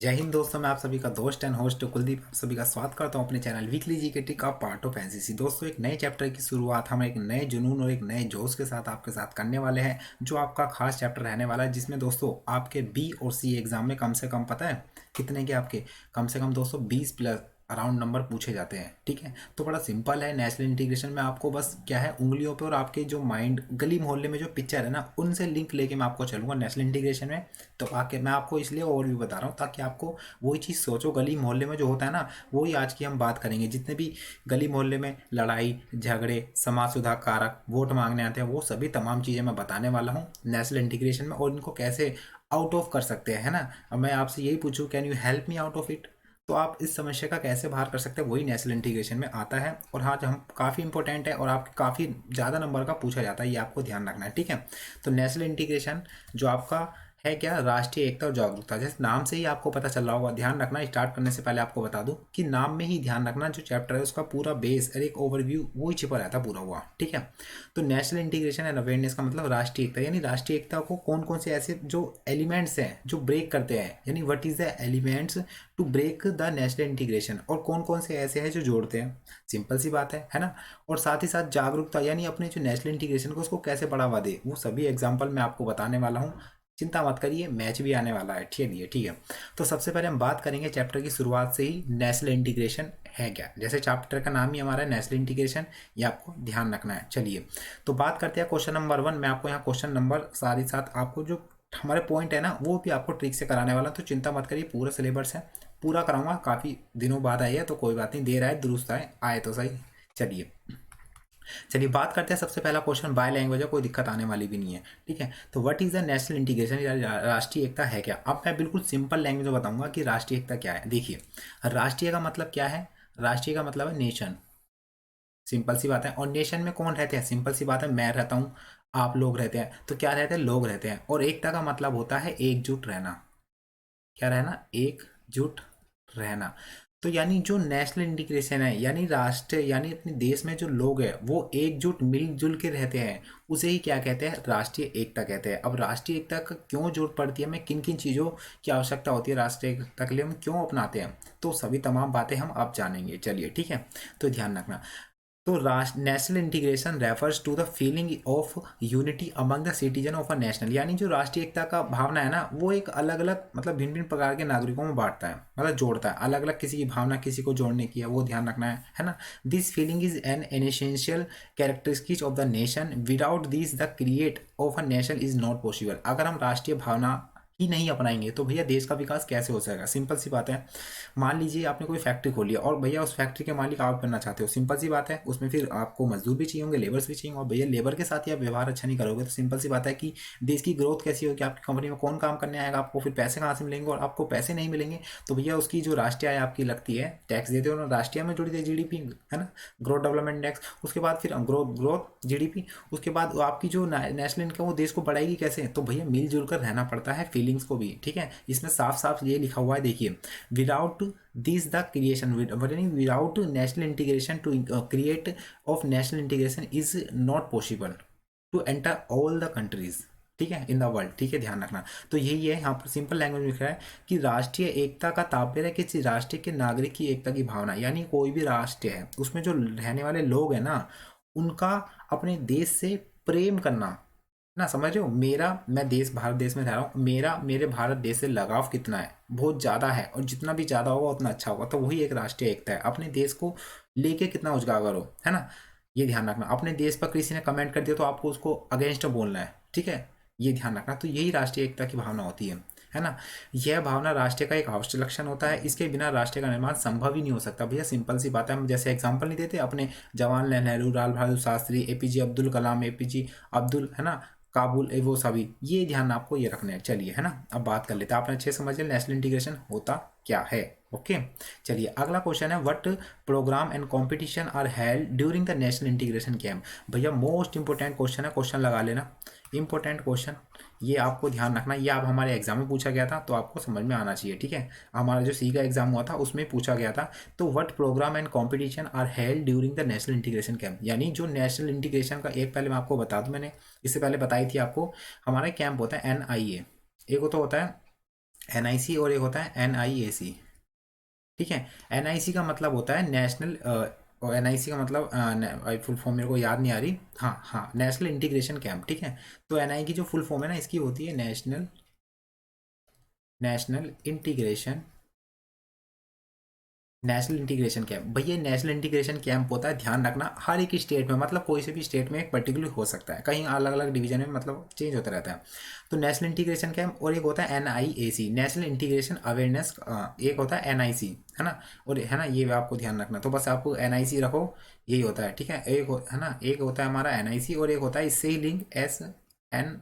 जय हिंद दोस्तों, मैं आप सभी का दोस्त एंड होस्ट कुलदीप आप सभी का स्वागत करता हूं अपने चैनल वीकली जीके टिक का पार्ट ऑफ एनसीसी। दोस्तों, एक नए चैप्टर की शुरुआत हम एक नए जुनून और एक नए जोश के साथ आपके साथ करने वाले हैं, जो आपका खास चैप्टर रहने वाला है, जिसमें दोस्तों आपके बी और सी एग्जाम में कम से कम पता है कितने के आपके कम से कम दोस्तों 20 प्लस अराउंड नंबर पूछे जाते हैं। ठीक है, तो बड़ा सिंपल है। नेशनल इंटीग्रेशन में आपको बस क्या है, उंगलियों पे और आपके जो माइंड गली मोहल्ले में जो पिक्चर है ना, उनसे लिंक लेके मैं आपको चलूंगा नेशनल इंटीग्रेशन में। तो आके मैं आपको इसलिए ओवरव्यू बता रहा हूँ ताकि आपको वही चीज़ सोचो। गली मोहल्ले में जो होता है ना, वही आज की हम बात करेंगे। जितने भी गली मोहल्ले में लड़ाई झगड़े, समाज सुधार कारक, वोट मांगने आते हैं, वो सभी तमाम चीज़ें मैं बताने वाला हूँ नेशनल इंटीग्रेशन में, और इनको कैसे आउट ऑफ कर सकते हैं, है ना। अब मैं आपसे यही पूछूं, can you help me out of it, तो आप इस समस्या का कैसे बाहर कर सकते हैं, वही नेशनल इंटीग्रेशन में आता है। और हाँ, जो हम काफ़ी इंपॉर्टेंट है और आपके काफ़ी ज़्यादा नंबर का पूछा जाता है, ये आपको ध्यान रखना है। ठीक है, तो नेशनल इंटीग्रेशन जो आपका है क्या, राष्ट्रीय एकता और जागरूकता। जैसे नाम से ही आपको पता चल रहा होगा। ध्यान रखना, स्टार्ट करने से पहले आपको बता दूं कि नाम में ही ध्यान रखना, जो चैप्टर है उसका पूरा बेस और एक ओवरव्यू वही छिपा रहता है पूरा हुआ। ठीक है, तो नेशनल इंटीग्रेशन एंड अवेयरनेस का मतलब राष्ट्रीय एकता, यानी राष्ट्रीय एकता को कौन कौन से ऐसे जो एलिमेंट्स हैं जो ब्रेक करते हैं, यानी what is the elements to break the national integration, और कौन कौन से ऐसे हैं जो जोड़ते हैं। सिंपल सी बात है ना। और साथ ही साथ जागरूकता, यानी अपने जो नेशनल इंटीग्रेशन को उसको कैसे बढ़ावा दे, वो सभी एग्जाम्पल मैं आपको बताने वाला हूँ। चिंता मत करिए, मैच भी आने वाला है। ठीक है। तो सबसे पहले हम बात करेंगे चैप्टर की शुरुआत से ही, नेशनल इंटीग्रेशन है क्या। जैसे चैप्टर का नाम ही हमारा है नेशनल इंटीग्रेशन, ये आपको ध्यान रखना है। चलिए, तो बात करते हैं क्वेश्चन नंबर 1। मैं आपको यहाँ क्वेश्चन नंबर साथ ही साथ आपको जो हमारे पॉइंट है ना, वो भी आपको ट्रिक से कराने वाला, तो चिंता मत करिए, पूरा सिलेबस है, पूरा कराऊंगा। काफ़ी दिनों बाद आई है तो कोई बात नहीं, देर आए दुरुस्त आए तो सही। चलिए चलिए बात करते हैं। सबसे पहला क्वेश्चन बाय लैंग्वेज है, कोई दिक्कत आने वाली भी नहीं है। ठीक है, तो what is the national integration, राष्ट्रीय एकता है क्या। अब मैं बिल्कुल सिंपल लैंग्वेज में बताऊंगा कि राष्ट्रीय एकता क्या है। देखिए, राष्ट्रीय का मतलब क्या है, राष्ट्रीय का मतलब है नेशन। सिंपल सी बात है। और नेशन में कौन रहते हैं, सिंपल सी बात है, मैं रहता हूँ, आप लोग रहते हैं, तो क्या रहते हैं, लोग रहते हैं। और एकता का मतलब होता है एकजुट रहना। क्या रहना, एकजुट रहना। तो यानी जो नेशनल इंटीग्रेशन है, यानी राष्ट्र, यानी अपने देश में जो लोग हैं वो एकजुट मिलजुल के रहते हैं, उसे ही क्या कहते हैं, राष्ट्रीय एकता कहते हैं। अब राष्ट्रीय एकता का क्यों जरूरत पड़ती है, हमें किन किन चीज़ों की आवश्यकता होती है राष्ट्रीय एकता के लिए, हम क्यों अपनाते हैं, तो सभी तमाम बातें हम अब जानेंगे। चलिए ठीक है, तो ध्यान रखना। तो राष्ट्र national integration refers to the feeling of unity among the citizen of a national, यानी जो राष्ट्रीय एकता का भावना है ना, वो एक अलग अलग मतलब भिन्न भिन्न प्रकार के नागरिकों में बांटता है, मतलब जोड़ता है। अलग अलग किसी की भावना किसी को जोड़ने की है, वो ध्यान रखना है ना। This feeling is an essential characteristic of the nation, without this the create of a nation is not possible. अगर हम राष्ट्रीय भावना ही नहीं अपनाएंगे तो भैया देश का विकास कैसे हो जाएगा। सिंपल सी बात है, मान लीजिए आपने कोई फैक्ट्री खोली है और भैया उस फैक्ट्री के मालिक आप बनना चाहते हो, सिंपल सी बात है, उसमें फिर आपको मजदूर भी चाहिए होंगे, लेबर्स भी चाहिए, और भैया लेबर के साथ ही आप व्यवहार अच्छा नहीं करोगे तो सिंपल सी बात है कि देश की ग्रोथ कैसी होगी, आपकी कंपनी में कौन काम करने आएगा, आपको फिर पैसे कहाँ से मिलेंगे, और आपको पैसे नहीं मिलेंगे तो भैया उसकी जो राष्ट्रीय आय आपकी लगती है, टैक्स देते हो ना, राष्ट्रीय में जुड़ी थी जीडीपी, है ना, ग्रोथ डेवलपमेंट इंडेक्स, उसके बाद फिर ग्रोथ जीडीपी, उसके बाद आपकी जो नेशनल इनकम वो देश को बढ़ाएगी कैसे, तो भैया मिलजुल कर रहना पड़ता है, फीलिंग्स को भी। ठीक है, इसमें साफ साफ ये लिखा हुआ है, देखिए, without this the creation without national integration to create of national integration is not possible to enter all the countries, ठीक है, इन द वर्ल्ड। ठीक है, ध्यान रखना। तो यही है, यहाँ पर सिंपल लैंग्वेज में लिखा है कि राष्ट्रीय एकता का तात्पर्य है किसी राष्ट्र के नागरिक की एकता की भावना, यानी कोई भी राष्ट्र है उसमें जो रहने वाले लोग हैं ना, उनका अपने देश से प्रेम करना ना, समझ रहे हो। मेरा, मैं देश भारत देश में रह रहा हूँ, मेरा मेरे भारत देश से लगाव कितना है, बहुत ज़्यादा है, और जितना भी ज़्यादा होगा उतना अच्छा होगा, तो वही एक राष्ट्रीय एकता है। अपने देश को लेके कितना उजागर हो, है ना, ये ध्यान रखना। अपने देश पर किसी ने कमेंट कर दिया तो आपको उसको अगेंस्ट बोलना है। ठीक है, ये ध्यान रखना। तो यही राष्ट्रीय एकता की भावना होती है ना। यह भावना राष्ट्र का एक आवश्यक लक्षण होता है, इसके बिना राष्ट्र का निर्माण संभव ही नहीं हो सकता। भैया सिंपल सी बात है, हम जैसे एग्जांपल नहीं देते अपने जवाहरलाल नेहरू, लाल बहादुर शास्त्री, एपीजे अब्दुल कलाम, एपीजे अब्दुल, है ना, काबुल, वो सभी, ये ध्यान आपको ये रखना है। चलिए, है ना, अब बात कर लेते हैं। आपने अच्छे समझ लिया नेशनल इंटीग्रेशन होता क्या है। ओके, चलिए अगला क्वेश्चन है, what program and competition are held during the national integration camp. भैया मोस्ट इंपोर्टेंट क्वेश्चन है, क्वेश्चन लगा लेना, इंपॉर्टेंट क्वेश्चन, ये आपको ध्यान रखना। ये आप हमारे एग्जाम में पूछा गया था तो आपको समझ में आना चाहिए। ठीक है, हमारा जो सी का एग्जाम हुआ था उसमें पूछा गया था। तो what program and competition are held during the national integration camp, यानी जो नेशनल इंटीग्रेशन का, एक पहले मैं आपको बता दूं, मैंने इससे पहले बताई थी आपको, हमारा कैंप होता है NIA, एक तो होता है NIC और एक होता है NIAC। ठीक है, NIC का मतलब होता है नेशनल, और NIC का मतलब फुल फॉर्म मेरे को याद नहीं आ रही, हाँ हाँ, नेशनल इंटीग्रेशन कैंप। ठीक है, तो NI की जो फुल फॉर्म है ना, इसकी होती है national integration, national integration camp. भैया नेशनल इंटीग्रेशन कैंप होता है, ध्यान रखना, हर एक स्टेट में, मतलब कोई से भी स्टेट में एक पर्टिकुलर हो सकता है, कहीं अलग अलग डिवीजन में मतलब चेंज होता रहता है। तो नेशनल इंटीग्रेशन कैंप, और एक होता है NIAC, नेशनल इंटीग्रेशन अवेयरनेस, एक होता है NIC, है ना, और है ना, ये आपको ध्यान रखना, तो बस आपको NIC रखो, यही होता है। ठीक है, है ना, एक होता है हमारा NIC, और एक होता है इससे ही link SNIC,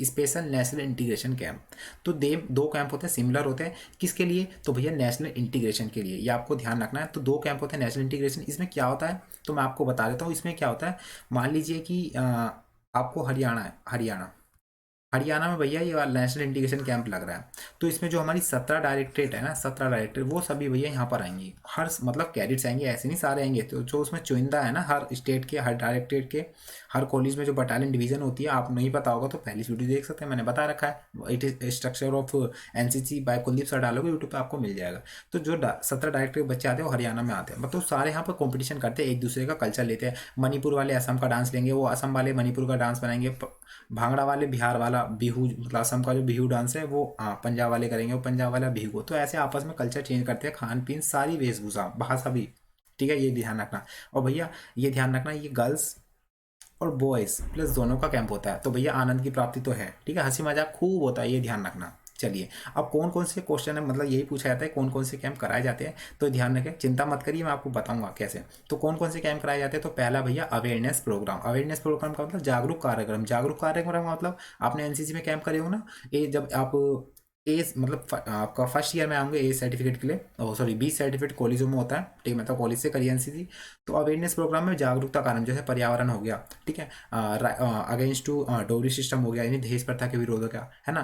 special national integration camp. तो दो कैंप होते हैं, सिमिलर होते हैं, किसके लिए, तो भैया नेशनल इंटीग्रेशन के लिए, ये आपको ध्यान रखना है। तो दो कैंप होते हैं नेशनल इंटीग्रेशन, इसमें क्या होता है तो मैं आपको बता देता हूँ। इसमें क्या होता है, मान लीजिए कि आपको हरियाणा है, हरियाणा में भैया ये वाला नेशनल इंटीग्रेशन कैंप लग रहा है। तो इसमें जो हमारी 17 डायरेक्टरेट है ना, 17 डायरेक्टरेट, वो सभी भैया यहाँ पर आएंगी, हर मतलब कैडेट्स आएंगे, ऐसे नहीं सारे आएंगे। तो जो उसमें चुनिंदा है ना, हर स्टेट के, हर डायरेक्टरेट के, हर कॉलेज में जो बटालियन डिवीजन होती है, आप नहीं पता होगा तो पहली वीडियो देख सकते हैं, मैंने बता रखा है, it is structure of NCC by Kuldeep sir, डालोगे यूट्यूब पे आपको मिल जाएगा। तो जो 17 डायरेक्टरेट बच्चे आते हैं वो हरियाणा में आते हैं, मतलब सारे यहाँ पर कॉम्पिटिशन करते हैं, एक दूसरे का कल्चर लेते हैं। मणिपुर वाले असम का डांस लेंगे, वो असम वाले मणिपुर का डांस बनाएंगे, भांगड़ा वाले बिहार वाला बिहू, मतलब असम का जो बिहू डांस है वो पंजाब वाले करेंगे, वो पंजाब वाला बिहू को। तो ऐसे आपस में कल्चर चेंज करते हैं, खान पीन, सारी वेशभूषा, भाषा भी। ठीक है, ये ध्यान रखना। और भैया ये ध्यान रखना, ये गर्ल्स और बॉयज़ प्लस दोनों का कैंप होता है। तो भैया आनंद की प्राप्ति तो है, ठीक है, हंसी मजाक खूब होता है, ये ध्यान रखना। चलिए, अब कौन कौन से क्वेश्चन है, मतलब यही पूछा जाता है कौन कौन से कैंप कराए जाते हैं, तो ध्यान रखें, चिंता मत करिए, मैं आपको बताऊंगा कैसे। तो कौन कौन से कैंप कराए जाते हैं, तो पहला भैया अवेयरनेस प्रोग्राम। अवेयरनेस प्रोग्राम का मतलब जागरूक कार्यक्रम, जागरूक कार्यक्रम का मतलब आपने NCC में कैंप करे हो ना, ये जब आप ए मतलब आपका फर्स्ट ईयर में आएंगे ए सर्टिफिकेट के लिए, सॉरी बी सर्टिफिकेट कॉलेजों में होता है, ठीक है, मतलब कॉलेज से करिए NCC। तो अवेयरनेस प्रोग्राम में जागरूकता कार्यक्रम, जैसे पर्यावरण हो गया, ठीक है, अगेंस्ट टू डोरी सिस्टम हो गया, यानी दहेज प्रथा के विरोध का, है ना,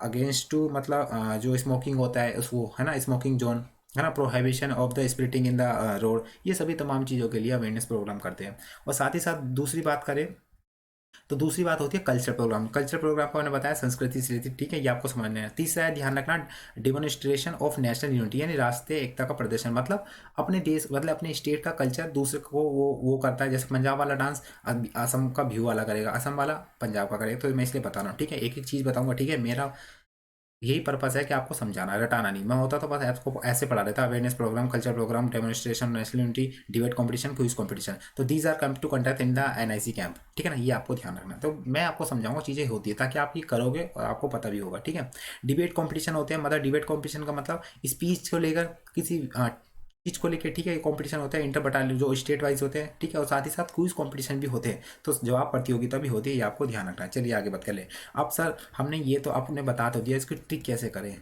अगेंस्ट टू मतलब जो स्मोकिंग होता है उसको, है ना, स्मोकिंग जोन, है ना, prohibition of the splitting in the road, ये सभी तमाम चीज़ों के लिए अवेयरनेस प्रोग्राम करते हैं। और साथ ही साथ दूसरी बात करें तो दूसरी बात होती है कल्चर प्रोग्राम। कल्चर प्रोग्राम को मैंने बताया संस्कृति से रिलेटेड, ठीक है, ये आपको समझना है। तीसरा है, ध्यान रखना, डिमोनिस्ट्रेशन ऑफ नेशनल यूनिटी, यानी राष्ट्रीय एकता का प्रदर्शन, मतलब अपने देश, मतलब अपने स्टेट का कल्चर दूसरे को वो करता है। जैसे पंजाब वाला डांस असम का व्यू वाला करेगा, असम वाला पंजाब का करेगा, तो मैं इसलिए बता रहा हूँ, ठीक है, एक एक चीज़ बताऊंगा, ठीक है। मेरा यही पर्पस है कि आपको समझाना, रटाना नहीं। मैं होता तो बस आपको ऐसे पढ़ा देता, awareness programme, culture programme, demonstration, national unity, debate competition, quiz competition. तो these are come to conduct in the NIC camp, ठीक है ना, ये आपको ध्यान रखना। तो मैं आपको समझाऊंगा, चीज़ें होती है ताकि आप ये करोगे और आपको पता भी होगा, ठीक है। डिबेट कंपटीशन होते हैं, मतलब डिबेट कंपटीशन का मतलब स्पीच को लेकर किसी चीज को लेकर, ठीक है, ये कंपटीशन होता है इंटर बटालियन, जो स्टेट वाइज होते हैं, ठीक है, और साथ ही साथ क्विज कंपटीशन भी होते हैं। तो जवाब प्रतियोगिता भी होती है, ये आपको ध्यान रखना है। चलिए आगे बात कर ले। अब सर हमने ये तो आपने बता तो दिया, इसकी ट्रिक कैसे करें,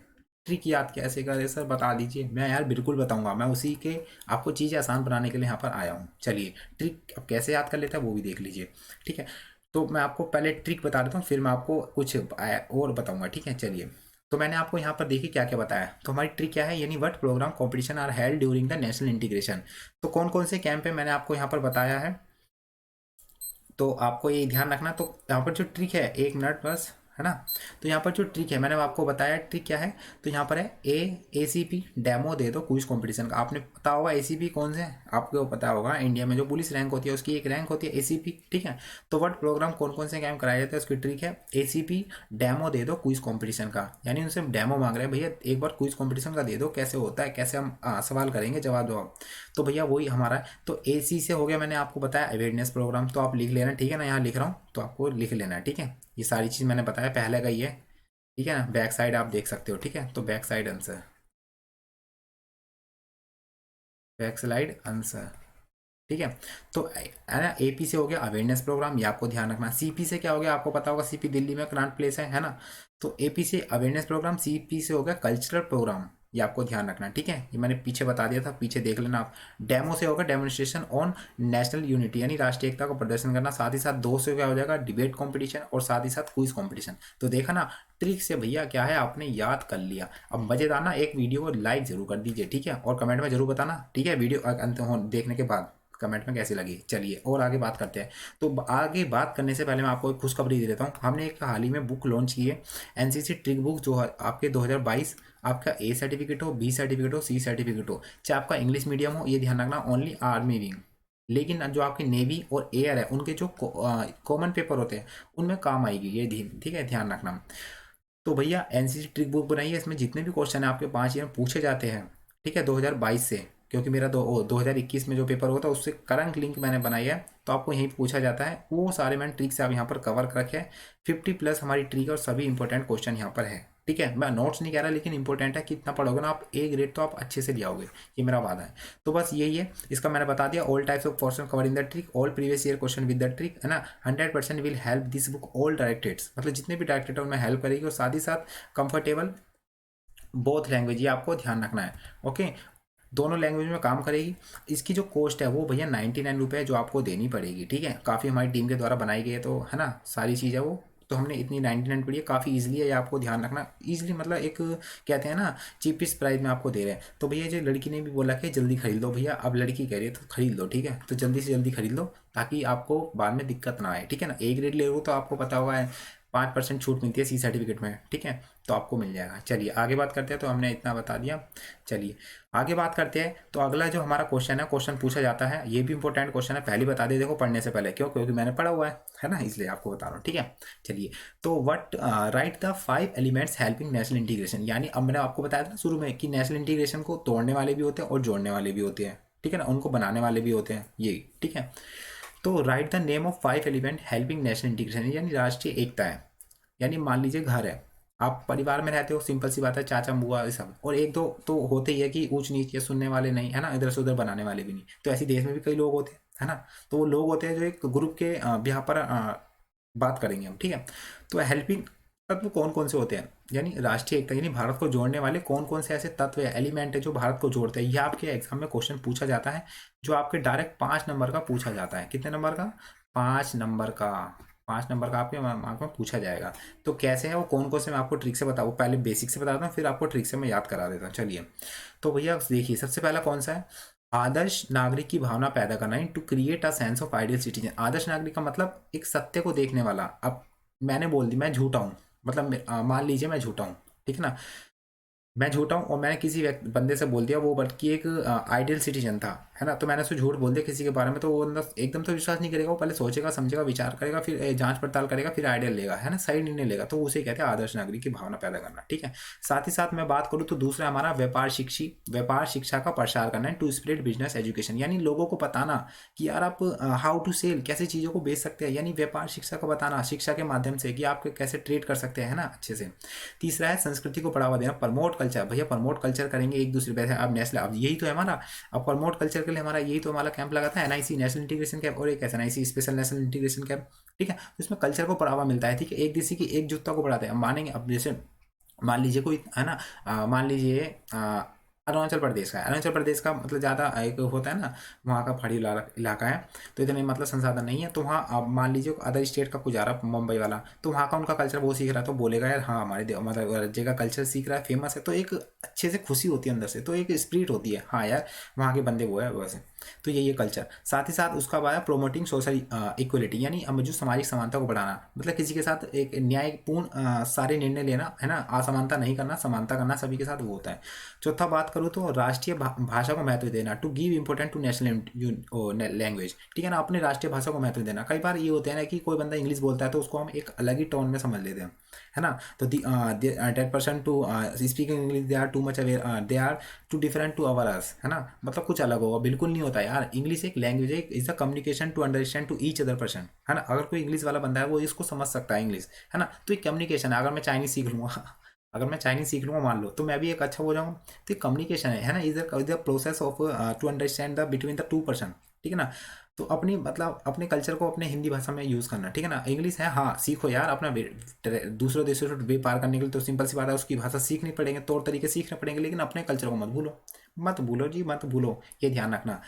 ट्रिक याद कैसे करें सर, बता दीजिए। मैं यार बिल्कुल बताऊंगा, मैं उसी के आपको चीज़ें आसान बनाने के लिए यहाँ पर आया हूँ। चलिए ट्रिक अब कैसे याद कर लेता है वो भी देख लीजिए, ठीक है। तो मैं आपको पहले ट्रिक बता देता हूँ, फिर मैं आपको कुछ और बताऊंगा, ठीक है। चलिए, तो मैंने आपको यहाँ पर देखिए क्या क्या बताया। तो हमारी ट्रिक क्या है, यानी what program competition are held during the national integration. तो कौन कौन से कैंप है मैंने आपको यहाँ पर बताया है, तो आपको ये ध्यान रखना। तो यहाँ पर जो ट्रिक है, एक मिनट बस, है ना। तो यहाँ पर जो ट्रिक है मैंने आपको बताया, ट्रिक क्या है, तो यहाँ पर है ACP डेमो दे दो क्विज कंपटीशन का। आपने पता होगा ACP कौन से, आपको पता होगा, इंडिया में जो पुलिस रैंक होती है उसकी एक रैंक होती है ACP, ठीक है। तो व्हाट प्रोग्राम कौन कौन से कैंप कराए जाते हैं, उसकी ट्रिक है ACP डेमो दे दो क्विज कंपटीशन का, यानी उनसे डेमो मांग रहे हैं, भैया एक बार क्विज कंपटीशन का दे दो, कैसे होता है, कैसे हम सवाल करेंगे, जवाब जवाब। तो भैया वही हमारा है। तो AC से हो गया, मैंने आपको बताया अवेयरनेस प्रोग्राम, तो आप लिख लेना, ठीक है ना, यहाँ लिख रहा हूँ तो आपको लिख लेना है, ठीक है। ये सारी चीज़ मैंने बताया पहले का ही है, ठीक है ना। बैक साइड आप देख सकते हो, ठीक है, तो back side answer, back slide answer, ठीक है। तो है ना, AP से हो गया अवेयरनेस प्रोग्राम, ये आपको ध्यान रखना। CP से क्या हो गया, आपको पता होगा, CP दिल्ली में करंट प्लेस है ना। तो AP से अवेयरनेस प्रोग्राम, CP से हो गया कल्चरल प्रोग्राम, ये आपको ध्यान रखना, ठीक है। ये मैंने पीछे बता दिया था, पीछे देख लेना आप। डेमो से होगा डेमोन्स्ट्रेशन ऑन नेशनल यूनिटी, यानी राष्ट्रीय एकता का प्रदर्शन करना। साथ ही साथ 2 से क्या हो जाएगा, डिबेट कॉम्पिटिशन, और साथ ही साथ क्विज कॉम्पिटिशन। तो देखा ना, ट्रिक से भैया क्या है, आपने याद कर लिया। अब मजेदार ना, एक वीडियो को लाइक जरूर कर दीजिए, ठीक है, और कमेंट में जरूर बताना, ठीक है, वीडियो अंत देखने के बाद कमेंट में कैसी लगी। चलिए और आगे बात करते हैं। तो आगे बात करने से पहले मैं आपको एक खुशखबरी दे देता हूँ। हमने एक हाल ही में बुक लॉन्च की है, एनसीसी ट्रिक बुक, जो है आपके 2022 आपका ए सर्टिफिकेट हो, बी सर्टिफिकेट हो, सी सर्टिफिकेट हो, चाहे आपका इंग्लिश मीडियम हो, ये ध्यान रखना, ओनली आर्मी विंग। लेकिन जो आपकी नेवी और एयर है उनके जो कॉमन पेपर होते हैं उनमें काम आएगी ये, ठीक है, ध्यान रखना। तो भैया एनसीसी ट्रिक बुक बनाई है, इसमें जितने भी क्वेश्चन है आपके 5 ईयर में पूछे जाते हैं, ठीक है, 2022 से, क्योंकि मेरा 2021 में जो पेपर हुआ था उससे करंट लिंक मैंने बनाई है, तो आपको यहीं पूछा जाता है, वो सारे मैंने ट्रिक से आप यहाँ पर कवर कर रखे हैं। 50+ हमारी ट्रिक और सभी इंपॉर्टेंट क्वेश्चन यहाँ पर है, ठीक है। मैं नोट्स नहीं कह रहा, लेकिन इंपॉर्टेंट है, कितना पढ़ोगे ना आप ए ग्रेड तो आप अच्छे से ले आओगे, ये मेरा वादा है। तो बस यही है, इसका मैंने बता दिया। All types of question cover in the trick, all previous year question with the trick, है ना। 100% will help this book all directeds, मतलब जितने भी डायरेक्टेड उनमें हेल्प करेगी, और साथ ही साथ कंफर्टेबल बोथ लैंग्वेज, ये आपको ध्यान रखना है, ओके। दोनों लैंग्वेज में काम करेगी। इसकी जो कॉस्ट है वो भैया 99 रुपये है, जो आपको देनी पड़ेगी, ठीक है। काफ़ी हमारी टीम के द्वारा बनाई गई है, तो है ना, सारी चीज़ है वो, तो हमने इतनी 99 पड़ी है, काफ़ी ईजिली है, ये आपको ध्यान रखना। ईजिली मतलब एक कहते हैं ना चीपेस्ट प्राइस में आपको दे रहे हैं। तो भैया जो लड़की ने भी बोला कि जल्दी खरीद लो, भैया अब लड़की कह रही है तो खरीद लो, ठीक है। तो जल्दी से जल्दी खरीद लो, ताकि आपको बाद में दिक्कत ना आए, ठीक है ना। ए ग्रेड ले लो तो आपको पता होगा 5% छूट मिलती है सी सर्टिफिकेट में, ठीक है, तो आपको मिल जाएगा। चलिए आगे बात करते हैं, तो हमने इतना बता दिया। चलिए आगे बात करते हैं। तो अगला जो हमारा क्वेश्चन है, क्वेश्चन पूछा जाता है, ये भी इंपॉर्टेंट क्वेश्चन है, पहले बता दे देखो पढ़ने से पहले, क्यों, क्योंकि मैंने पढ़ा हुआ है ना, इसलिए आपको बता रहा हूँ, ठीक है। चलिए, तो what right the 5 elements helping national integration, यानी अब मैंने आपको बताया था शुरू में कि नेशनल इंटीग्रेशन को तोड़ने वाले भी होते हैं और जोड़ने वाले भी होते हैं, ठीक है ना, उनको बनाने वाले भी होते हैं, ये, ठीक है। तो right the name of 5 element helping national integration, यानी राष्ट्रीय एकता है। यानी मान लीजिए घर है, आप परिवार में रहते हो, सिंपल सी बात है, चाचा बुआ ये सब, और एक दो तो होते ही है कि ऊंच नीच के सुनने वाले नहीं, है ना, इधर से उधर बनाने वाले भी नहीं। तो ऐसे देश में भी कई लोग होते हैं, है ना। तो वो लोग होते हैं जो एक ग्रुप के यहाँ पर बात करेंगे हम, ठीक है। तो हेल्पिंग तत्व कौन कौन से होते हैं, यानी राष्ट्रीय एकता, यानी भारत को जोड़ने वाले कौन कौन से ऐसे तत्व या एलिमेंट है जो भारत को जोड़ते हैं। यह आपके एग्जाम में क्वेश्चन पूछा जाता है, जो आपके डायरेक्ट 5 नंबर का पूछा जाता है। कितने नंबर का? 5 नंबर का। 5 नंबर का आपके मार्क में पूछा जाएगा। तो कैसे है वो, कौन कौन से, मैं आपको ट्रिक से बताऊँ, पहले बेसिक से बताता हूँ, फिर आपको ट्रिक से मैं याद करा देता हूँ। चलिए, तो भैया देखिए, सबसे पहला कौन सा है, आदर्श नागरिक की भावना पैदा करना, to create a sense of ideal citizen. आदर्श नागरिक का मतलब एक सत्य को देखने वाला। अब मैंने बोल दी मैं झूठा हूँ, मतलब मान लीजिए मैं झूठा हूँ, ठीक है ना, मैं झूठा हूँ और मैंने किसी बंदे से बोल दिया, वो बल्कि एक आइडियल सिटीजन था, है ना, तो मैंने उसको झूठ बोल दिया किसी के बारे में, तो वो बंदा एकदम तो विश्वास नहीं करेगा, वो पहले सोचेगा, समझेगा, विचार करेगा, फिर जांच पड़ताल करेगा, फिर आइडियल लेगा, है ना, सही निर्णय लेगा। तो उसे कहते हैं आदर्श नागरिक की भावना पैदा करना, ठीक है। साथ ही साथ मैं बात करूँ तो दूसरा हमारा व्यापार शिक्षा का प्रसार करना है, टू स्प्रेड बिजनेस एजुकेशन, यानी लोगों को बताना कि यार आप हाउ टू सेल, कैसे चीज़ों को बेच सकते हैं, यानी व्यापार शिक्षा का बताना, शिक्षा के माध्यम से कि आप कैसे ट्रेड कर सकते हैं, है ना, अच्छे से। तीसरा है संस्कृति को बढ़ावा देना, प्रमोट कल्चर। भैया प्रमोट कल्चर करेंगे एक दूसरे पे, अब नेशनल, अब यही तो है हमारा, अब प्रमोट कल्चर के लिए हमारा यही तो हमारा कैंप लगा था, एनआईसी नेशनल इंटीग्रेशन कैंप, और एक ऐसा NIC special national integration camp, ठीक है। तो इसमें कल्चर को बढ़ावा मिलता है, ठीक है, एक देश की एकजुटता को बढ़ाते हैं। अब मानेंगे, अब जैसे मान लीजिए कोई, है ना, मान लीजिए अरुणाचल प्रदेश का है, अरुणाचल प्रदेश का मतलब ज़्यादा एक होता है ना, वहाँ का पहाड़ी इलाका है, तो इतने मतलब संसाधन नहीं है, तो वहाँ अब मान लीजिए अदर स्टेट का कुछ आ रहा, मुंबई वाला, तो वहाँ का उनका कल्चर वो सीख रहा है, तो बोलेगा यार हाँ हमारे मतलब राज्य का कल्चर सीख रहा है, फेमस है, तो एक अच्छे से खुशी होती है अंदर से, तो एक स्पिरिट होती है, हाँ यार वहाँ के बंदे वो है वैसे। तो यही है कल्चर। साथ ही साथ उसका बाद प्रोमोटिंग सोशल इक्वलिटी, यानी जो सामाजिक समानता को बढ़ाना, मतलब किसी के साथ एक न्यायपूर्ण सारे निर्णय लेना, है ना, असमानता नहीं करना, समानता करना सभी के साथ, वो होता है। चौथा बात करूँ तो राष्ट्रीय भाषा को महत्व देना, to give important to national language, ठीक है ना, अपनी राष्ट्रीय भाषा को महत्व देना। कई बार ये होते हैं ना कि कोई बंदा इंग्लिश बोलता है तो उसको हम एक अलग ही टोन में समझ लेते हैं, है ना। तो 10% to speaking English, they are too much aware, they are too different to our us, है ना, मतलब कुछ अलग होगा, बिल्कुल नहीं होता यार। इंग्लिश एक लैंग्वेज है, is the communication to understand to each other person, है ना। अगर कोई इंग्लिश वाला बंदा है वो इसको समझ सकता है इंग्लिश, है ना, तो एक कम्युनिकेशन है। अगर मैं चाइनीज सीख लूँगा अगर मैं चाइनीज सीख लूँगा मान लो, तो मैं भी एक अच्छा हो जाऊँगा, तो कम्युनिकेशन है ना, is the process of to understand the between the two person, ठीक है ना। तो अपनी मतलब अपने कल्चर को अपने हिंदी भाषा में यूज़ करना, ठीक है ना। इंग्लिश है हाँ सीखो यार, अपना दूसरे देशों से वे पार करने के लिए तो सिंपल सी बात है, उसकी भाषा सीखनी पड़ेंगे, तौर तरीके सीखने पड़ेंगे, लेकिन अपने कल्चर को मत भूलो, मत भूलो जी, मत भूलो, ये ध्यान रखना।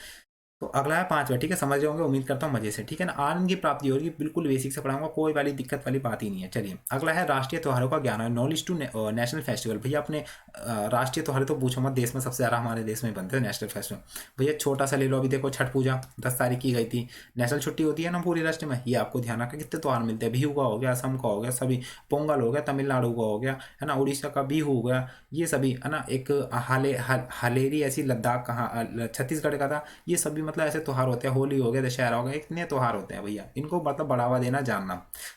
तो अगला है पांचवा, ठीक है, समझ रहे होंगे उम्मीद करता हूँ मजे से, ठीक है ना। आनंद की प्राप्ति होगी, बिल्कुल बेसिक से पढ़ाऊंगा, कोई वाली दिक्कत वाली बात ही नहीं है। चलिए अगला है राष्ट्रीय त्योहारों का ज्ञान है, नॉलेज टू नेशनल फेस्टिवल। भैया अपने राष्ट्रीय त्योहार तो पूछो मत, देश में सबसे ज़्यादा हमारे देश में बनते हैं नेशनल फेस्टिवल। भैया छोटा सा ले लो, अभी देखो छठ पूजा 10 तारीख की गई थी, नेशनल छुट्टी होती है ना पूरी राष्ट्र में, ये आपको ध्यान रखा। कितने त्योहार मिलते हैं, बिहू का हो गया, असम का हो गया, सभी, पोंगल हो गया, तमिलनाडु का हो गया, है ना, उड़ीसा का बिहू हो गया, ये सभी, है ना, एक हालेरी ऐसी लद्दाख कहाँ छत्तीसगढ़ का था, ये सभी मतलब ऐसे त्योहार होते हैं। होली हो गया, दशहरा हो गया, इतने त्योहार होते हैं भैया, इनको मतलब बढ़ावा देना, जानना।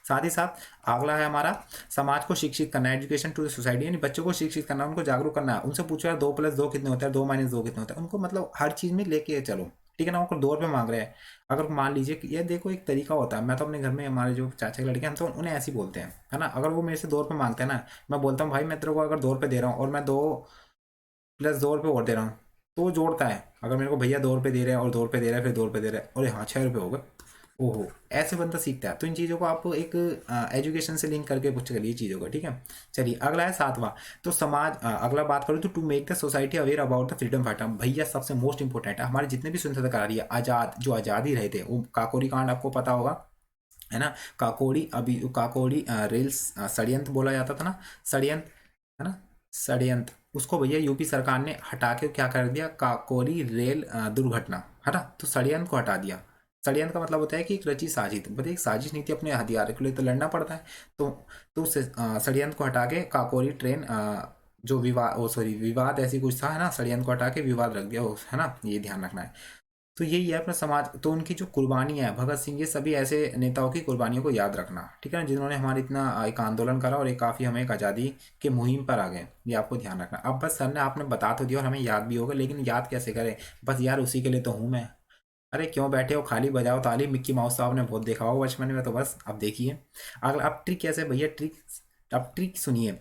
साथ ही साथ अगला है हमारा समाज को शिक्षित करना, एजुकेशन टू द सोसाइटी, यानी बच्चों को शिक्षित करना, उनको जागरूक करना है। उनसे पूछो यार 2+2 कितने होते हैं, 2-2 कितने होते हैं, उनको मतलब हर चीज़ में लेके चलो, ठीक है ना। उनको 2 रुपये मांग रहे हैं, अगर मान लीजिए कि ये देखो एक तरीका होता है, मैं तो अपने घर में हमारे जो चाचा के लड़के हैं, हम तो उन्हें ऐसे ही बोलते हैं, है ना। अगर वो मेरे से 2 रुपये मांगते हैं ना, मैं बोलता हूँ भाई मैं तेरे को अगर 2 रुपये दे रहा हूँ और मैं 2+2 रुपये और दे रहा हूँ, तो वो जोड़ता है। अगर मेरे को भैया 2 रुपये दे रहे हैं और 2 रुपये दे रहा है, फिर 2 रुपये दे रहा है, और हाँ 6 रुपये हो गए, ओहो, ऐसे बंदा सीखता है। तो इन चीज़ों को आप एक एजुकेशन से लिंक करके कुछ करिए चीज़ों को, ठीक है। चलिए अगला है सातवां, तो समाज अगला बात करूँ तो to make the society aware about the freedom fighter. भैया सबसे मोस्ट इंपॉर्टेंट है, हमारे जितने भी स्वतंत्रता करारी है, आज़ाद जो आज़ादी रहे थे, वो काकोरी कांड आपको पता होगा, है ना। काकोरी, अभी काकोरी रेल्स षड्यंत्र बोला जाता था ना, षड्यंत्र, है ना, षड्यंत्र, उसको भैया यूपी सरकार ने हटा के क्या कर दिया, काकोरी रेल दुर्घटना, है ना, तो षड्यंत्र को हटा दिया। षड्यंत्र का मतलब होता है कि एक रची साजिश, मतलब एक साजिश नहीं थी, अपने हथियार के लिए तो लड़ना पड़ता है। तो उस षड्यंत्र को हटा के काकोरी ट्रेन जो विवाद, ओ सॉरी विवाद ऐसी कुछ था, है ना, षड्यंत्र को हटा के विवाद रख दिया, है ना, ये ध्यान रखना है। तो यही है अपना समाज, तो उनकी जो कुर्बानियाँ है, भगत सिंह, ये सभी ऐसे नेताओं की कुर्बानियों को याद रखना, ठीक है ना, जिन्होंने हमारे इतना एक आंदोलन करा और एक काफ़ी हमें एक आज़ादी के मुहिम पर आ गए, ये आपको ध्यान रखना। अब बस सर ने आपने बता तो दिया और हमें याद भी होगा, लेकिन याद कैसे करें, बस यार उसी के लिए तो हूँ मैं। अरे क्यों बैठे हो खाली, बजाओ ताली, मिक्की माउस साहब ने बहुत देखा होगा बचपन में, तो बस अब देखिए। अगला अब ट्रिक कैसे भैया, ट्रिक, अब ट्रिक सुनिए।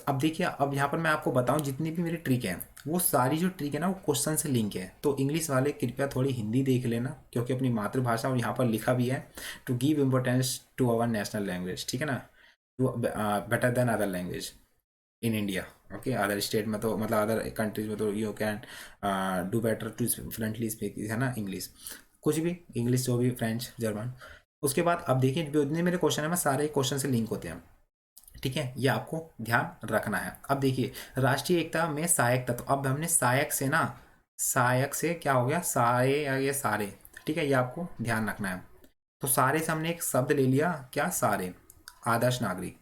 अब देखिए, अब यहाँ पर मैं आपको बताऊँ जितनी भी मेरी ट्रिक है, वो सारी जो ट्रिक है ना वो क्वेश्चन से लिंक है। तो इंग्लिश वाले कृपया थोड़ी हिंदी देख लेना, क्योंकि अपनी मातृभाषा, और यहाँ पर लिखा भी है to give importance to our national language, ठीक है ना, to better than other language in India. Okay, other state में तो मतलब अदर कंट्रीज में तो you can do better to fluently speak, है ना, इंग्लिश, कुछ भी इंग्लिश, जो भी फ्रेंच, जर्मन। उसके बाद अब देखिए जितने मेरे क्वेश्चन है, मैं सारे क्वेश्चन से लिंक होते हैं, ठीक है, ये आपको ध्यान रखना है। अब देखिए राष्ट्रीय एकता में सहायक तत्व, अब हमने सहायक से ना, सहायक से क्या हो गया, सारे या ये सारे, ठीक है, ये आपको ध्यान रखना है। तो सारे से हमने एक शब्द ले लिया, क्या, सारे, आदर्श नागरिक।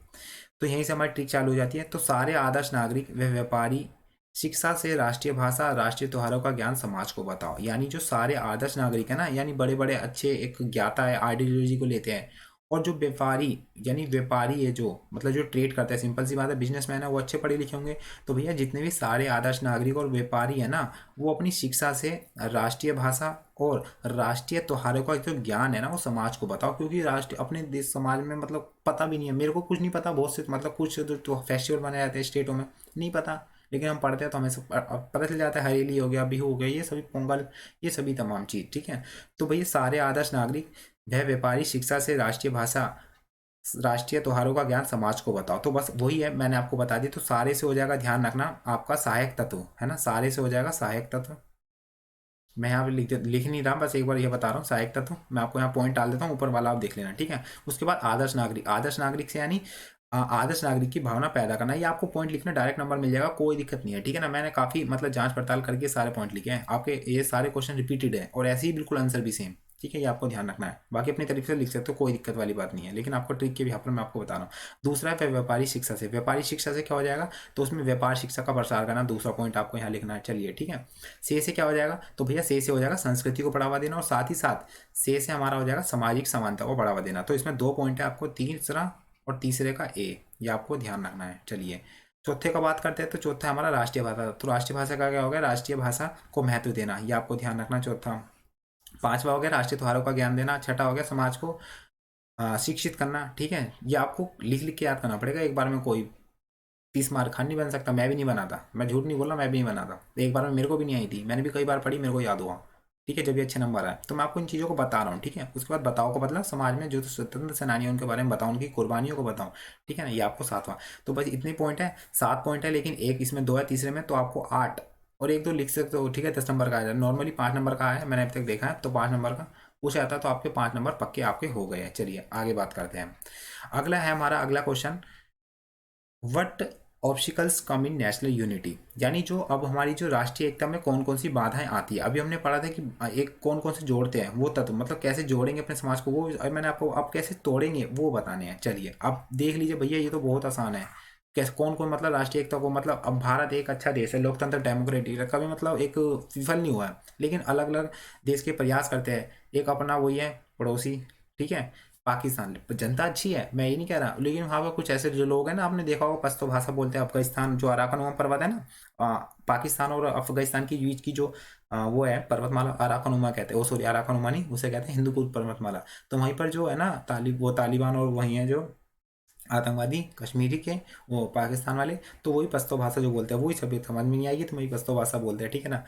तो यहीं से हमारी ट्रिक चालू हो जाती है। तो सारे आदर्श नागरिक व व्यापारी शिक्षा से राष्ट्रीय भाषा, राष्ट्रीय त्योहारों का ज्ञान समाज को बताओ। यानी जो सारे आदर्श नागरिक है ना, यानी बड़े बड़े अच्छे एक ज्ञाता है, आइडियोलॉजी को लेते हैं, और जो व्यापारी, यानी व्यापारी है जो मतलब जो ट्रेड करता है, सिंपल सी बात है, बिजनेसमैन है, वो अच्छे पढ़े लिखे होंगे। तो भैया जितने भी सारे आदर्श नागरिक और व्यापारी है ना, वो अपनी शिक्षा से राष्ट्रीय भाषा और राष्ट्रीय त्योहारों का जो ज्ञान है ना, वो समाज को बताओ। क्योंकि राष्ट्र अपने देश समाज में मतलब पता भी नहीं है, मेरे को कुछ नहीं पता, बहुत से मतलब कुछ तो फेस्टिवल मनाए जाते हैं स्टेटों में, नहीं पता, लेकिन हम पढ़ते हैं तो हमें सब पता चल जाता है, हरेली हो गया, बिहू हो गया, ये सभी, पोंगल, ये सभी तमाम चीज़, ठीक है। तो भैया सारे आदर्श नागरिक वह व्यापारी शिक्षा से राष्ट्रीय भाषा, राष्ट्रीय त्योहारों का ज्ञान समाज को बताओ। तो बस वही है, मैंने आपको बता दिया। तो सारे से हो जाएगा, ध्यान रखना, आपका सहायक तत्व, है ना, सारे से हो जाएगा सहायक तत्व। मैं यहाँ पे लिख नहीं रहा, बस एक बार ये बता रहा हूँ, सहायक तत्व मैं आपको यहाँ पॉइंट डाल देता हूँ, ऊपर वाला आप देख लेना, ठीक है। उसके बाद आदर्श नागरिक, आदर्श नागरिक से यानी आदर्श नागरिक की भावना पैदा करना, ये आपको पॉइंट लिखना, डायरेक्ट नंबर मिल जाएगा, कोई दिक्कत नहीं है, ठीक है ना। मैंने काफ़ी मतलब जांच पड़ताल करके सारे पॉइंट लिखे हैं आपके, ये सारे क्वेश्चन रिपीटेड है और ऐसे ही बिल्कुल आंसर भी सेम, ठीक है, ये आपको ध्यान रखना है। बाकी अपनी तरीके से लिख सकते हो, कोई दिक्कत वाली बात नहीं है, लेकिन आपको ट्रिक के भी यहाँ पर मैं आपको बता रहा हूँ। दूसरा है व्यापारी शिक्षा से, व्यापारी शिक्षा से क्या हो जाएगा, तो उसमें व्यापार शिक्षा का प्रसार करना, दूसरा पॉइंट आपको यहाँ लिखना है, चलिए ठीक है। से क्या हो जाएगा, तो भैया से हो जाएगा संस्कृति को बढ़ावा देना, और साथ ही साथ से हमारा हो जाएगा सामाजिक समानता को बढ़ावा देना। तो इसमें 2 पॉइंट है आपको, तीसरा और तीसरे का ए, ये आपको ध्यान रखना है। चलिए चौथे का बात करते हैं, तो चौथा है हमारा राष्ट्रीय भाषा। तो राष्ट्रीय भाषा का क्या हो गया, राष्ट्रीय भाषा को महत्व देना, ये आपको ध्यान रखना, चौथा। पांचवा हो गया राष्ट्रीय त्योहारों का ज्ञान देना, छठा हो गया समाज को शिक्षित करना, ठीक है। ये आपको लिख लिख के याद करना पड़ेगा, एक बार में कोई 30 मार्क खान नहीं बन सकता, मैं भी नहीं बना था, मैं झूठ नहीं बोल रहा, मैं भी नहीं बना था, एक बार में मेरे को भी नहीं आई थी, मैंने भी कई बार पढ़ी, मेरे को याद हुआ, ठीक है, जब भी अच्छे नंबर आए। तो मैं आपको इन चीज़ों को बता रहा हूँ, ठीक है। उसके बाद बताओ को बदला, समाज में जो स्वतंत्र सेनानी है उनके बारे में बताओ, उनकी कुर्बानियों को बताओ, ठीक है ना, ये आपको सातवां। तो बस इतने पॉइंट है, 7 पॉइंट है, लेकिन एक इसमें 2 है तीसरे में, तो आपको 8 और एक दो लिख सकते हो, ठीक है। 10 नंबर का है, नॉर्मली 5 नंबर का है, मैंने अभी तक देखा है, तो 5 नंबर का पूछा जाता है, तो आपके 5 नंबर पक्के आपके हो गए हैं। चलिए आगे बात करते हैं। अगला है हमारा अगला question, what obstacles come in national unity, यानी जो अब हमारी जो राष्ट्रीय एकता में कौन कौन सी बाधाएं आती है। अभी हमने पढ़ा था कि एक कौन कौन से जोड़ते हैं वो तत्व, मतलब कैसे जोड़ेंगे अपने समाज को, वो अब मैंने आपको अब कैसे तोड़ेंगे वो बताने हैं। चलिए अब देख लीजिए भैया, ये तो बहुत आसान है। कैसे कौन कौन मतलब राष्ट्रीय एकता को, मतलब अब भारत एक अच्छा देश है, लोकतंत्र डेमोक्रेटिक है, कभी मतलब एक विफल नहीं हुआ है, लेकिन अलग अलग देश के प्रयास करते हैं। एक अपना वही है पड़ोसी, ठीक है, पाकिस्तान। जनता अच्छी है, मैं ये नहीं कह रहा, लेकिन वहाँ पर कुछ ऐसे जो लोग हैं ना, आपने देखा होगा पश्तो भाषा बोलते हैं। अफगानिस्तान जो अराकन पर्वत है ना, पाकिस्तान और अफगानिस्तान की बीच की जो वो है पर्वतमाला, अराकनुमा कहते हैं, वो सॉरी अराकनुमा नहीं, उसे कहते हैं हिंदू कुश पर्वतमाला। तो वहीं पर जो है ना वो तालिबान और वहीं है जो आतंकवादी कश्मीरी के, वो पाकिस्तान वाले, तो वही पश्तो भाषा जो बोलते हैं, वही सभी समझ में नहीं आएगी तो वही पश्तो भाषा बोलते हैं, ठीक है ना।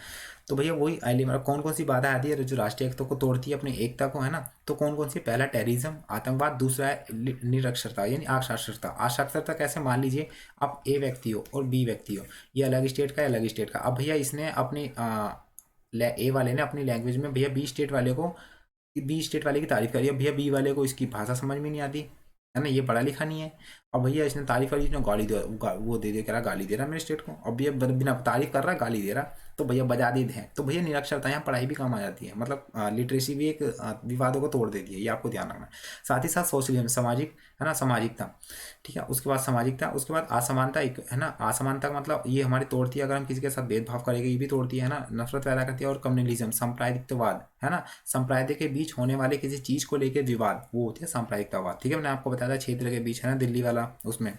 तो भैया वही आइली मतलब कौन कौन सी बाधा आती है जो राष्ट्रीय एकता को तोड़ती है, अपनी एकता को, है ना। तो कौन कौन सी, पहला टेररिज्म आतंकवाद, दूसरा है निरक्षरता यानी असाक्षरता। असाक्षरता कैसे, मान लीजिए आप ए व्यक्ति हो और बी व्यक्ति हो, ये अलग स्टेट का है अलग स्टेट का। अब भैया इसने अपनी ए वाले ने अपनी लैंग्वेज में भैया बी स्टेट वाले की तारीफ करी है, भैया बी वाले को इसकी भाषा समझ में नहीं आती, है ना, ये पढ़ा लिखा नहीं है। अब भैया इसने तारीफ करी, इसने गाली दे, वो दे कह रहा गाली दे रहा मेरे स्टेट को, अब भैया बिना तारीफ कर रहा गाली दे रहा, तो भैया बजा दे हैं। तो भैया निरक्षरता यहाँ पढ़ाई भी काम आ जाती है, मतलब लिटरेसी भी एक विवादों को तोड़ देती है, ये आपको ध्यान रखना है। साथ ही साथ सोशलिज्म, सामाजिक, है ना, सामाजिकता, ठीक है। उसके बाद सामाजिकता, उसके बाद असमानता, एक है ना, असमानता का मतलब ये हमारी तोड़ती है, अगर हम किसी के साथ भेदभाव करेंगे ये भी तोड़ती है ना, नफरत पैदा करती है। और कम्युनलिज्म, सांप्रदायिकतावाद, है ना, संप्रदाय के बीच होने वाले किसी चीज को लेकर विवाद, वो होती है सांप्रदायिकतावाद, ठीक है। मैंने आपको बताया था क्षेत्र के बीच, है ना, दिल्ली वाला उसमें।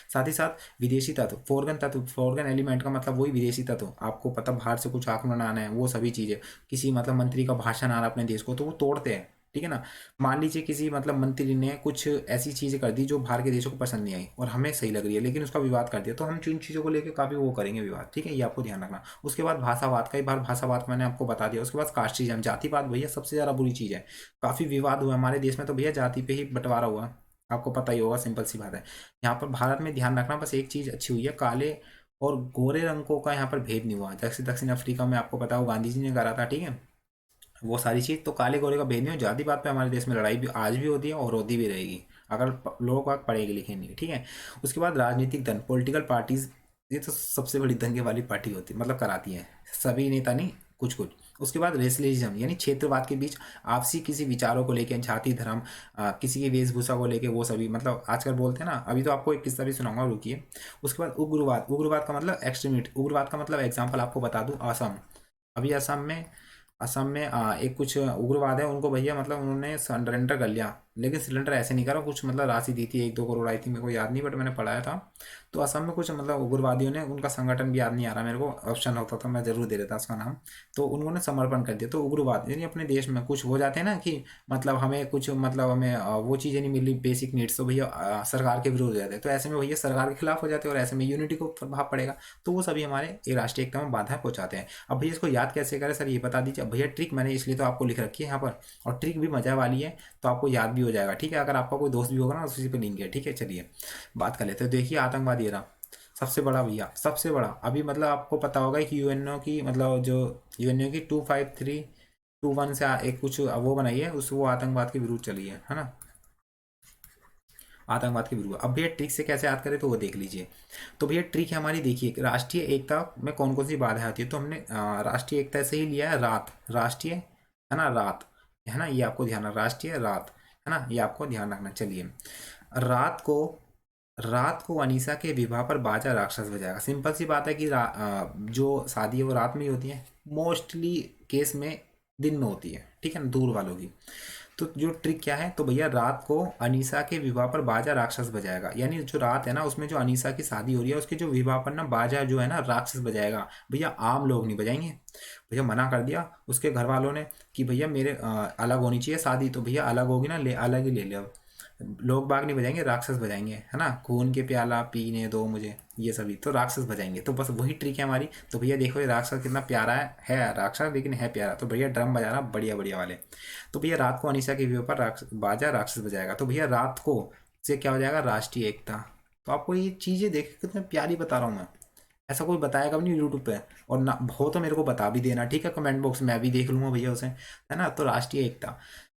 साथ ही साथ विदेशी तत्व, फोरगन तत्व, फोरगन एलिमेंट का मतलब वही विदेशी तत्व, आपको पता बाहर से कुछ आक्रमण आना है, वो सभी चीजें, किसी मतलब मंत्री का भाषण आ रहा है अपने देश को, तो वो तोड़ते हैं, ठीक है ना। मान लीजिए किसी मतलब मंत्री ने कुछ ऐसी चीजें कर दी जो बाहर के देशों को पसंद नहीं आई और हमें सही लग रही है, लेकिन उसका विवाद कर दिया, तो हम जिन चीजों को लेकर काफी वो करेंगे विवाद, ठीक है, ये आपको ध्यान रखना। उसके बाद भाषावाद, कई बार भाषावाद मैंने आपको बता दिया। उसके बाद कास्टिज्म, जातिवाद, भैया सबसे ज्यादा बुरी चीज है, काफी विवाद हुआ हमारे देश में, तो भैया जाति पे ही बंटवारा हुआ, आपको पता ही होगा, सिंपल सी बात है। यहाँ पर भारत में ध्यान रखना, बस एक चीज अच्छी हुई है, काले और गोरे रंगों का यहाँ पर भेद नहीं हुआ, जैसे दक्षिण अफ्रीका में आपको पता हो गांधी जी ने करा था, ठीक है, वो सारी चीज़। तो काले गोरे का भेद नहीं हो, जाति बात पे हमारे देश में लड़ाई भी आज भी होती है और होती भी रहेगी, अगर लोग बाग पढ़ेंगे लिखेंगे, ठीक है। उसके बाद राजनीतिक दल, पॉलिटिकल पार्टीज, ये तो सबसे बड़ी दंगे वाली पार्टी होती है, मतलब कराती है, सभी नेता नहीं, कुछ कुछ। उसके बाद रेसलिज्म यानी क्षेत्रवाद के बीच आपसी किसी विचारों को लेकर, जाति धर्म, किसी की वेशभूषा को लेकर, वो सभी मतलब आजकल बोलते हैं ना। अभी तो आपको एक किस्सा भी सुनाऊंगा, रुकिए। उसके बाद उग्रवाद, उग्रवाद का मतलब एक्सट्रीमिट, उग्रवाद का मतलब एग्जाम्पल आपको बता दूं, असम। अभी असम में एक कुछ उग्रवाद है, उनको भैया मतलब उन्होंने सरेंडर कर लिया, लेकिन सिलेंडर ऐसे नहीं करा, कुछ मतलब राशि दी थी 1-2 करोड़ आई थी, मेरे को याद नहीं, बट मैंने पढ़ाया था। तो असम में कुछ मतलब उग्रवादियों ने, उनका संगठन भी याद नहीं आ रहा मेरे को, ऑप्शन होता तो मैं जरूर दे देता उसका नाम। तो उन्होंने समर्पण कर दिया। तो उग्रवाद यानी अपने देश में कुछ हो जाते हैं ना कि मतलब हमें कुछ मतलब हमें वो चीज़ें नहीं मिल रही बेसिक नीड्स, तो भैया सरकार के विरोध हो जाते हैं, तो ऐसे में भैया सरकार के खिलाफ हो जाते हैं और ऐसे में यूनिटी को प्रभाव पड़ेगा, तो वो सभी हमारे एक राष्ट्रीय एकता में बाधाएं पहुंचाते हैं। अब भैया इसको याद कैसे करें सर, ये बता दीजिए। अब भैया ट्रिक मैंने इसलिए तो आपको लिख रखी है यहाँ पर, और ट्रिक भी मजा वाली है, तो आपको याद भी हो जाएगा, ठीक है। अगर आपका कोई दोस्त भी होगा ना उसी पे लिंक है, ठीक है। चलिए बात कर लेते हैं। देखिए आतंकवादी era सबसे बड़ा भैया, सबसे बड़ा अभी मतलब आपको पता होगा कि यूएनओ की मतलब जो यूएनओ की 25321 से एक कुछ वो बनाई है, उस वो आतंकवाद के विरुद्ध चली है ना, आतंकवाद के विरुद्ध। अब भैया ट्रिक से कैसे याद करें तो वो देख लीजिए। तो भैया ट्रिक है हमारी, देखिए राष्ट्रीय एकता में कौन कौन सी बाधाएं आती है, तो हमने राष्ट्रीय एकता से ही लिया है रात, राष्ट्रीय, है ना, रात, है ना, ये आपको ध्यान रखना, राष्ट्रीय रात, है ना, ये आपको ध्यान रखना। चलिए रात को, रात को अनीसा के विवाह पर बाजा राक्षस बजाएगा। सिंपल सी बात है कि जो शादी है वो रात में ही होती है, मोस्टली केस में दिन में होती है, ठीक है ना, दूर वालों की। तो जो ट्रिक क्या है, तो भैया रात को अनीसा के विवाह पर बाजा राक्षस बजाएगा, यानी जो रात है ना उसमें जो अनीसा की शादी हो रही है उसके जो विवाह पर ना बाजा जो है ना राक्षस बजाएगा, भैया आम लोग नहीं बजाएंगे। भैया मना कर दिया उसके घर वालों ने कि भैया मेरे अलग होनी चाहिए शादी, तो भैया अलग होगी ना, ले अलग ही ले ले, अब लोग बाग नहीं बजाएंगे, राक्षस बजाएंगे, है ना, खून के प्याला पीने दो मुझे, ये सभी तो राक्षस बजाएंगे। तो बस वही ट्रिक है हमारी। तो भैया देखो ये राक्षस कितना प्यारा है राक्षस, लेकिन है प्यारा, तो भैया ड्रम बजाना बढ़िया बढ़िया वाले। तो भैया रात को अनीसा के व्यू पर बाजा राक्षस बजाएगा, तो भैया रात को से क्या हो जाएगा, राष्ट्रीय एकता। तो आपको ये चीज़ें देख कितनी प्यारी बता रहा हूँ मैं, ऐसा कोई बताएगा भी नहीं यूट्यूब पे, और ना हो तो मेरे को बता भी देना, ठीक है, कमेंट बॉक्स में, मैं भी देख लूंगा भैया उसे, है ना। तो राष्ट्रीय एकता,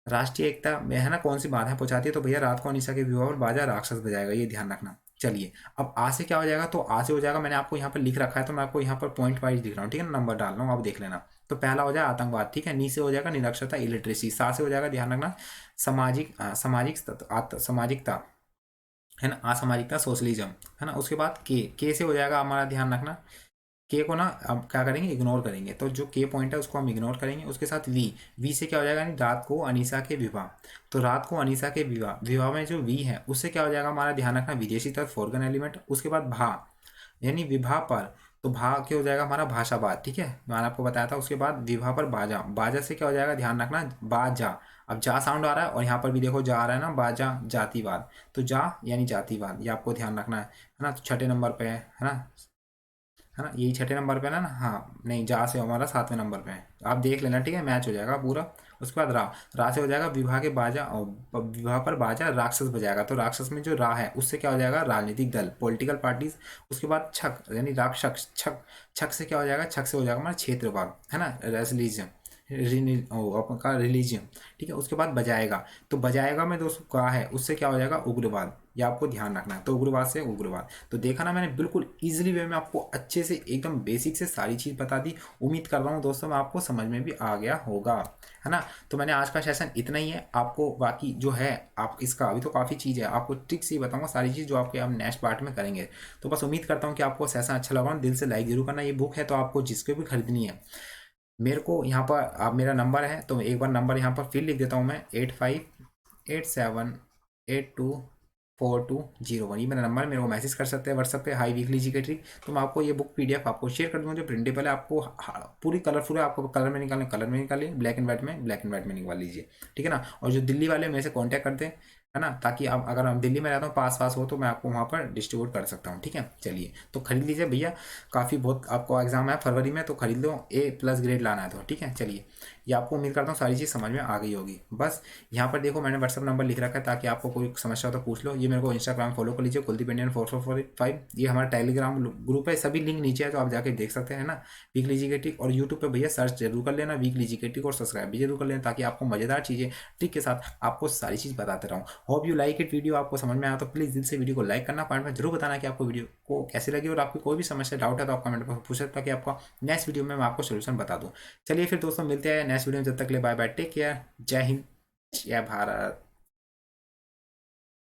राष्ट्रीय एकता में है ना कौन सी बाधा पहुंचाती है, तो भैया रात को अनिशा के विवाह पर बाजा राक्षस बजाएगा, ये ध्यान रखना। चलिए, अब आ से क्या हो जाएगा, तो आ से हो जाएगा, मैंने आपको यहाँ पर लिख रखा है, तो मैं आपको यहाँ पर पॉइंट वाइज लिख रहा हूँ, ठीक है ना, नंबर डाल रहा हूँ, आप देख लेना। तो पहला हो जाएगा आतंकवाद, ठीक है, नी से हो जाएगा निरक्षरता इलिटरेसी, सा से हो जाएगा ध्यान रखना सामाजिकता, है ना, असामाजिकता सोशलिज्म, है ना। उसके बाद के से हो जाएगा हमारा, ध्यान रखना, के को ना अब क्या करेंगे, इग्नोर करेंगे, तो जो के पॉइंट है उसको हम इग्नोर करेंगे। उसके साथ वी से क्या हो जाएगा, रात को अनीसा के विवाह, तो रात को अनीसा के विवाह, विवाह में जो वी है उससे क्या हो जाएगा हमारा, ध्यान रखना, विदेशी तत्व फॉरगन एलिमेंट। उसके बाद भा यानी विवाह पर, तो भा क्या हो जाएगा हमारा, भाषावाद, ठीक है, मैंने आपको बताया था। उसके बाद विवाह पर बाजा, बाजा से क्या हो जाएगा, ध्यान रखना, बाजा, अब जा साउंड आ रहा है और यहाँ पर भी देखो जा आ रहा है ना, बाजा जातिवाद, तो जा यानी जातिवाद, ये आपको ध्यान रखना है ना। तो छठे नंबर पे है ना, है ना, यही छठे नंबर पे ना ना, हाँ नहीं, जा से हमारा सातवें नंबर पे है, आप देख लेना, ठीक है, मैच हो जाएगा पूरा। उसके बाद रा, रा से हो जाएगा विवाह के बाजा, और विवाह पर बाजा राक्षस बजाएगा, तो राक्षस में जो रा है उससे क्या हो जाएगा, राजनीतिक दल, पॉलिटिकल पार्टीज। उसके बाद छक यानी राक्षस, छक, छक से क्या हो जाएगा, छक से हो जाएगा हमारा क्षेत्रभाग, है ना, रेसलिजम, आपका रिलीजियन, ठीक है। उसके बाद बजाएगा, तो बजाएगा में दोस्तों कहा है उससे क्या हो जाएगा, उग्रवाद, ये आपको ध्यान रखना है, तो उग्रवाद से उग्रवाद। तो देखा ना, मैंने बिल्कुल इजीली वे में आपको अच्छे से एकदम बेसिक से सारी चीज़ बता दी। उम्मीद कर रहा हूँ दोस्तों मैं आपको समझ में भी आ गया होगा, है ना। तो मैंने आज का सेशन इतना ही है, आपको बाकी जो है आप इसका अभी तो काफ़ी चीज़ है, आपको ट्रिक से ही बताऊंगा सारी चीज़ जो आपके हम नेक्स्ट पार्ट में करेंगे। तो बस उम्मीद करता हूँ कि आपको सेशन अच्छा लगा, दिल से लाइक जरूर करना। ये बुक है तो आपको जिसको भी खरीदनी है, मेरे को यहाँ पर आप, मेरा नंबर है तो एक बार नंबर यहाँ पर फिर लिख देता हूँ मैं, 8587824201, ये मेरा नंबर है, मेरे को मैसेज कर सकते हैं व्हाट्सएप पे, हाई वीकली जी के ट्रिक। तो मैं आपको ये बुक पीडीएफ आपको शेयर कर दूँगा, जो प्रिंटेबल है, आपको पूरी कलरफुल है, आपको कलर में निकालने कलर में निकालिए, ब्लैक एंड व्हाइट में ब्लैक एंड व्हाइट में निकाल लीजिए, ठीक है ना। और जो दिल्ली वाले मेरे से कॉन्टैक्ट करते हैं, है ना, ताकि आप, अगर हम दिल्ली में रहता हूँ, पास पास हो, तो मैं आपको वहाँ पर डिस्ट्रीब्यूट कर सकता हूँ, ठीक है। चलिए, तो खरीद लीजिए भैया, काफ़ी बहुत आपको एग्जाम है फरवरी में, तो खरीद लो, A+ ग्रेड लाना है तो, ठीक है। चलिए, ये आपको उम्मीद करता हूँ सारी चीज़ समझ में आ गई होगी। बस यहाँ पर देखो मैंने व्हाट्सअप नंबर लिख रखा है, ताकि आपको कोई समस्या हो तो पूछ लो। ये मेरे को इंस्टाग्राम फॉलो कर लीजिए, कुलदीप इंडियन 4445, ये हमारा टेलीग्राम ग्रुप है, सभी लिंक नीचे है, तो आप जाके देख सकते हैं ना, वीकली जी के टिक। और यूट्यूब पे भैया सर्च जरूर कर लेना वीकली जी के टिक, और सब्सक्राइब भी जरूर कर लेना, ताकि आपको मजेदार चीज़ें ट्रिक के साथ आपको सारी चीज़ बताते रहूँ। Hope you like it, video आपको समझ में आया तो प्लीज़ दिल से वीडियो को लाइक करना, कमेंट में जरूर बताना कि आपको वीडियो को कैसी लगी, और आपकी कोई भी समस्या डाउट है तो आप कमेंट में पूछ सकते हैं, कि आपका नेक्स्ट वीडियो में मैं आपको सोल्यूशन बता दूँ। चलिए फिर दोस्तों, मिलते हैं नेक्स्ट वीडियो में, जब तक ले बाय बाय, टेक केयर, जय हिंद, जय भारत।